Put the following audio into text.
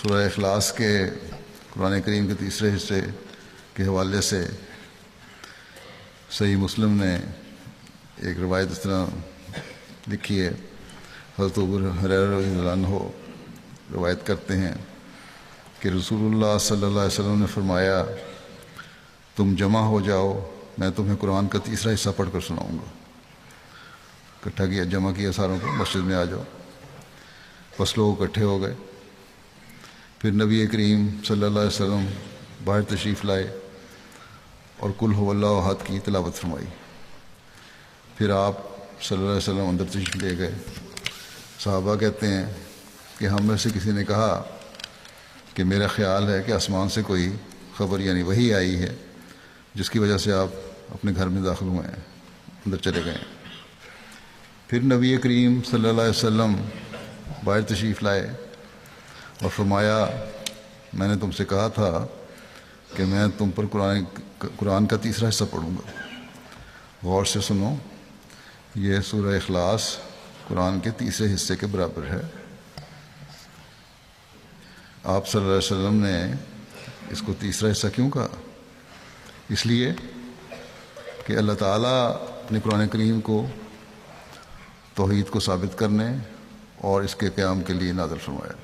سورہ اخلاص کے قرآن کریم کے تیسرے حصے کے حوالے سے صحیح مسلم نے ایک روایت اس طرح لکھی ہے. حضرت ابو ہریرہ رضی اللہ عنہ روایت کرتے ہیں کہ رسول اللہ صلی اللہ علیہ وسلم نے فرمایا تم جمع ہو جاؤ، میں تمہیں قرآن کا تیسرا حصہ پڑھ کر سناؤں گا. اکٹھا کیا، جمع کیا ساروں کو، مسجد میں آ جاؤ. بس لوگ اکٹھے ہو گئے. پھر نبی کریم صلی اللہ علیہ وسلم باہر تشریف لائے اور قل هو اللہ احد کی تلاوت فرمائی. پھر آپ صلی اللہ علیہ وسلم اندر تشریف لے گئے. صحابہ کہتے ہیں کہ ہم میں سے کسی نے کہا کہ میرا خیال ہے کہ آسمان سے کوئی خبر یعنی وحی آئی ہے جس کی وجہ سے آپ اپنے گھر میں داخل ہوئے ہیں، اندر چلے گئے ہیں. پھر نبی کریم صلی اللہ علیہ وسلم باہر تشریف لائے اور فرمایا میں نے تم سے کہا تھا کہ میں تم پر قرآن کا تیسرا حصہ پڑھوں گا. غور سے سنو، یہ سورہ اخلاص قرآن کے تیسرے حصے کے برابر ہے. آپ صلی اللہ علیہ وسلم نے اس کو تیسرا حصہ کیوں کہا؟ اس لیے کہ اللہ تعالیٰ نے قرآن کریم کو توحید کو ثابت کرنے اور اس کے قیام کے لیے نازل فرمایا.